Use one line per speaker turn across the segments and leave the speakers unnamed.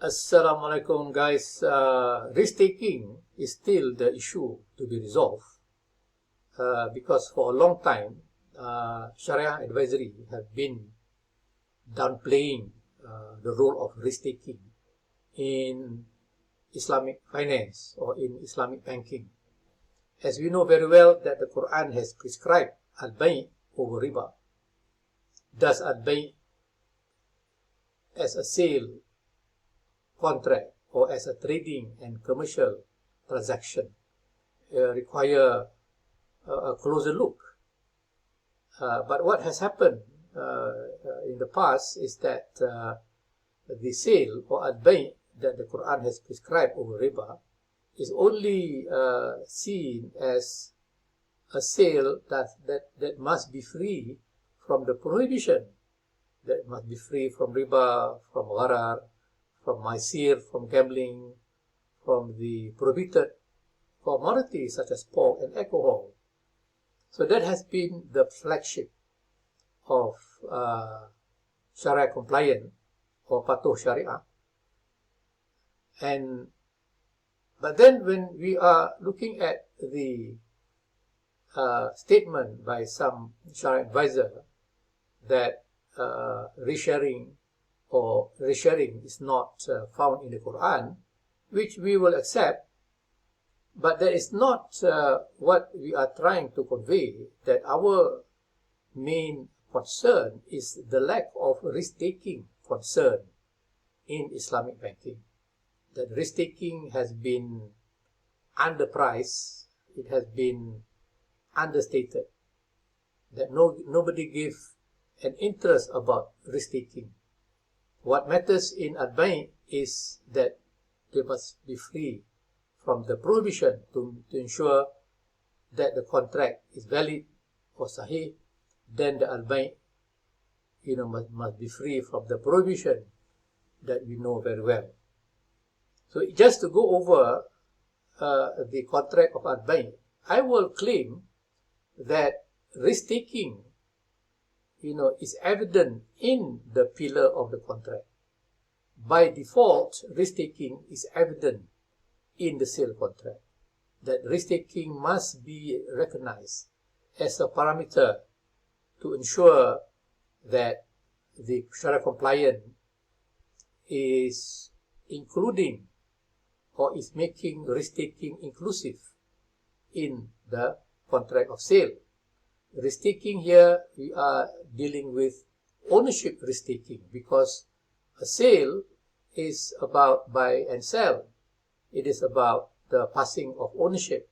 Assalamualaikum guys. Risk-taking is still the issue to be resolved because for a long time Shariah advisory have been downplaying the role of risk-taking in Islamic finance or in Islamic banking. As we know very well that the Quran has prescribed al-bay' over riba. Does al-bay' as a sale contract or as a trading and commercial transaction require a closer look. But what has happened in the past is that the sale or al-bay' that the Quran has prescribed over riba is only seen as a sale that must be free from the prohibition, that must be free from riba, from gharar, from maisir, from gambling, from the prohibited commodities such as pork and alcohol. So that has been the flagship of Sharia compliant or patuh Sharia. But then when we are looking at the statement by some Sharia advisor that resharing or resharing is not found in the Quran, which we will accept, but that is not what we are trying to convey, that our main concern is the lack of risk-taking concern in Islamic banking. That risk-taking has been underpriced, it has been understated, that nobody gives an interest about risk-taking. What matters in al-bay' is that they must be free from the prohibition to ensure that the contract is valid or sahih. Then the al-bay' must be free from the prohibition that we know very well. So just to go over the contract of al-bay', I will claim that risk-taking is evident in the pillar of the contract. By default, risk-taking is evident in the sale contract. That risk-taking must be recognized as a parameter to ensure that the Sharia compliant is including or is making risk-taking inclusive in the contract of sale. Risk-taking here, we are dealing with ownership risk-taking, because a sale is about buy and sell. It is about the passing of ownership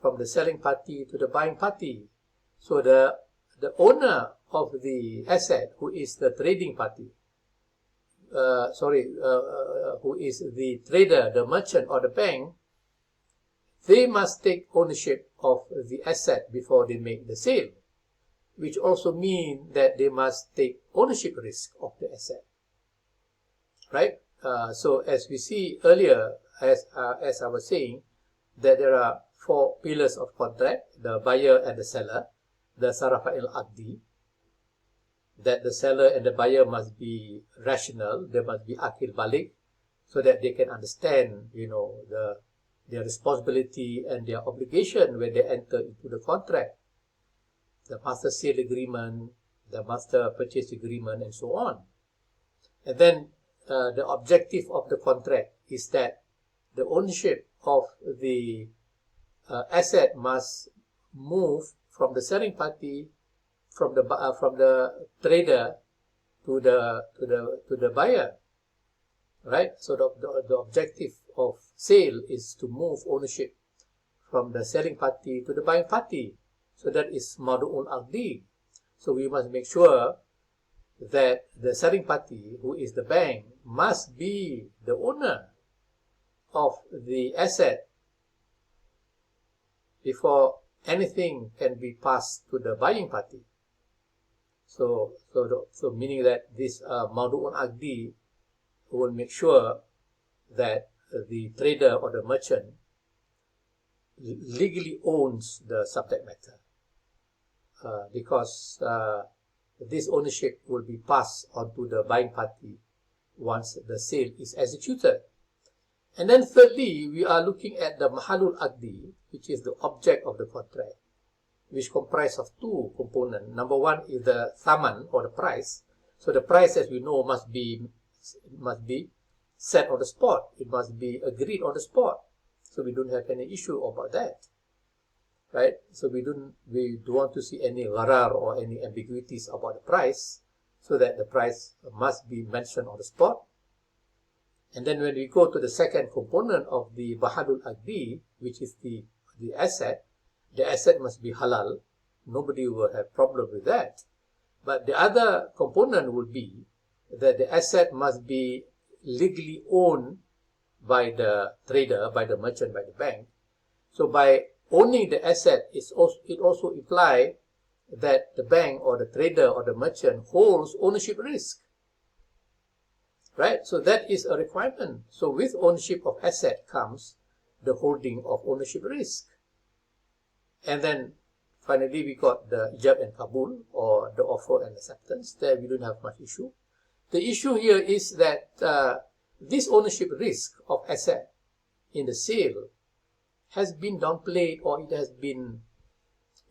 from the selling party to the buying party. So the owner of the asset, who is the trading party, who is the trader, the merchant or the bank, they must take ownership of the asset before they make the sale, which also means that they must take ownership risk of the asset, right? So as we see earlier, as I was saying, that there are 4 pillars of contract: the buyer and the seller, the sarafah al-aqdi, that the seller and the buyer must be rational, they must be akil balik, so that they can understand, their responsibility and their obligation when they enter into the contract, the master sale agreement, the master purchase agreement, and so on. And then the objective of the contract is that the ownership of the asset must move from the selling party, from the trader to the buyer, right? So the objective of sale is to move ownership from the selling party to the buying party. So that is madu'ul aqdi. So we must make sure that the selling party, who is the bank, must be the owner of the asset before anything can be passed to the buying party. So meaning that this madu'ul aqdi will make sure that the trader or the merchant legally owns the subject matter, because this ownership will be passed on to the buying party once the sale is executed. And then thirdly, we are looking at the mahalul aqdi, which is the object of the contract, which comprises of two components. Number one is the thaman, or the price. So the price, as we know, must be set on the spot. It must be agreed on the spot. So we don't have any issue about that, right? So we don't want to see any gharar or any ambiguities about the price, so that the price must be mentioned on the spot. And then when we go to the second component of the mahalul aqdi, which is the asset must be halal. Nobody will have problem with that. But the other component would be that the asset must be legally owned by the trader, by the merchant, by the bank. So by owning the asset, it also implies that the bank or the trader or the merchant holds ownership risk. Right? So that is a requirement. So with ownership of asset comes the holding of ownership risk. And then finally we got the ijab and qabul, or the offer and acceptance. There we don't have much issue. The issue here is that this ownership risk of asset in the sale has been downplayed, or it has been,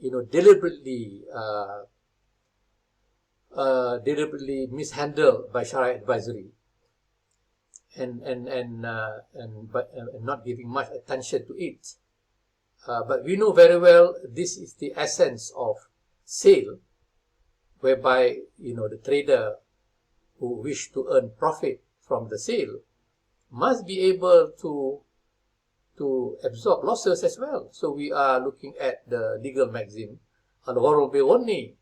deliberately mishandled by Shariah advisory, and not giving much attention to it. But we know very well this is the essence of sale, whereby the trader who wish to earn profit from the sale must be able to absorb losses as well. So we are looking at the legal maxim, al-gharur bi-ghunni,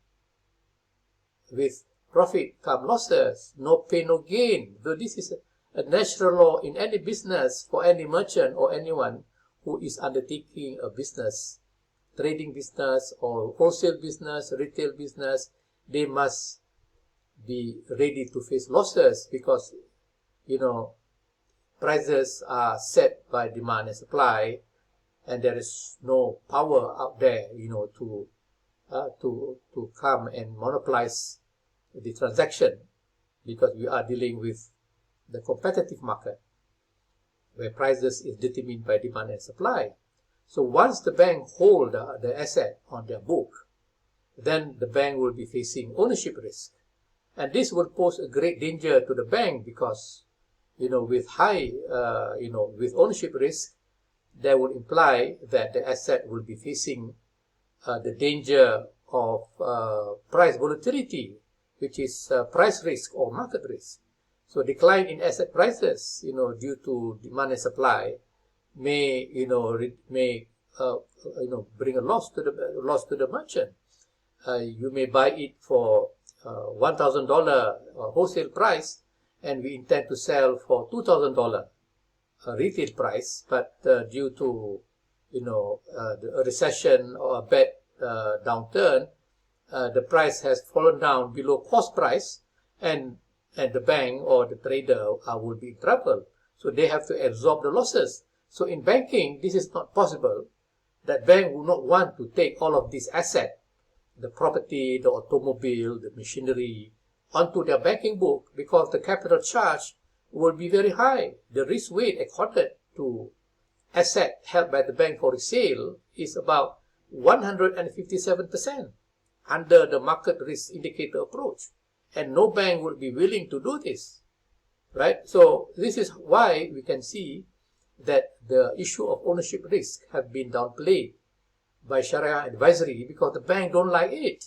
with profit come losses, no pain, no gain. Though this is a natural law in any business for any merchant or anyone who is undertaking a business, trading business or wholesale business, retail business, they must be ready to face losses, because prices are set by demand and supply, and there is no power out there to come and monopolize the transaction, because we are dealing with the competitive market where prices is determined by demand and supply. So once the bank hold the asset on their book, then the bank will be facing ownership risk. And this will pose a great danger to the bank, because, with high, with ownership risk, that would imply that the asset will be facing the danger of price volatility, which is price risk or market risk. So decline in asset prices, due to demand and supply, may, bring a loss to the merchant. You may buy it for $1,000 wholesale price, and we intend to sell for $2,000 retail price, but due to a recession or a bad downturn, the price has fallen down below cost price, and the bank or the trader will be in trouble. So they have to absorb the losses. So in banking, this is not possible. That bank will not want to take all of these assets, the property, the automobile, the machinery, onto their banking book, because the capital charge will be very high. The risk weight accorded to asset held by the bank for resale is about 157% under the market risk indicator approach. And no bank would be willing to do this, right? So this is why we can see that the issue of ownership risk have been downplayed by Shariah advisory, because the bank don't like it.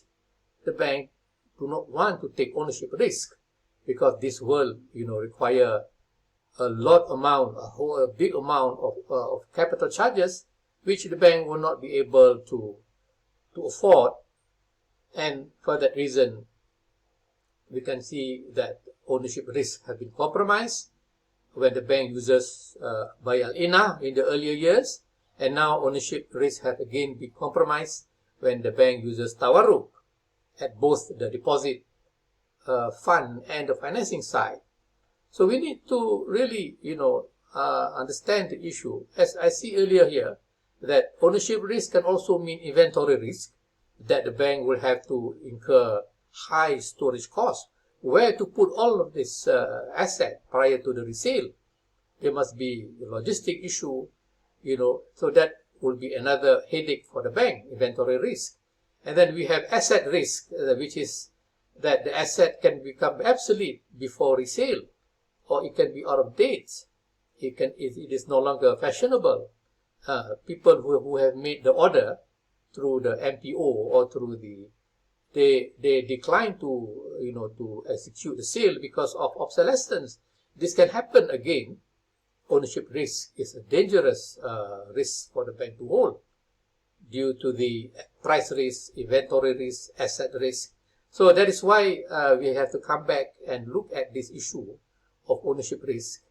The bank do not want to take ownership risk, because this will, require a big amount of capital charges, which the bank will not be able to afford. And for that reason, we can see that ownership risk has been compromised when the bank uses by al-inah in the earlier years, and now ownership risk has again been compromised when the bank uses tawarruq at both the deposit fund and the financing side. So we need to really, understand the issue. As I see earlier here, that ownership risk can also mean inventory risk, that the bank will have to incur high storage costs where to put all of this asset prior to the resale. There must be a logistic issue, so that will be another headache for the bank, inventory risk. And then we have asset risk, which is that the asset can become obsolete before resale, or it can be out of date. It is no longer fashionable. People who have made the order through the MPO or through they decline to execute the sale because of obsolescence. This can happen again. Ownership risk is a dangerous risk for the bank to hold due to the price risk, inventory risk, asset risk. So that is why we have to come back and look at this issue of ownership risk.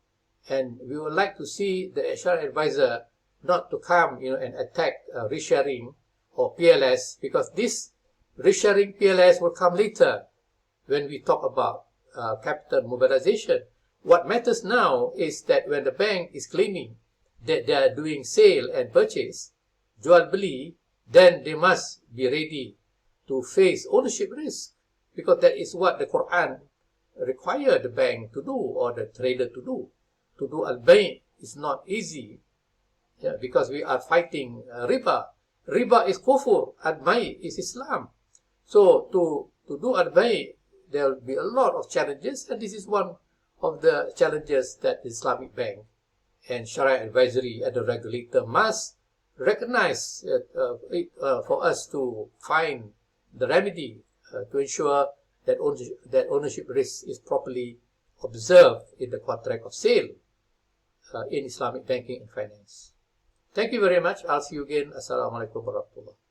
And we would like to see the Shariah advisor not to come and attack risk-sharing or PLS, because this risk-sharing PLS will come later when we talk about capital mobilization. What matters now is that when the bank is claiming that they are doing sale and purchase, jual beli, then they must be ready to face ownership risk, because that is what the Quran requires the bank to do or the trader to do. To do al-bay' is not easy, because we are fighting riba. Riba is kufur, al-bay' is Islam. So to do al-bay', there will be a lot of challenges, and this is one of the challenges that the Islamic Bank and Shariah Advisory and the regulator must recognize for us to find the remedy to ensure that ownership risk is properly observed in the contract of sale in Islamic banking and finance. Thank you very much. I'll see you again. Assalamualaikum warahmatullahi wabarakatuh.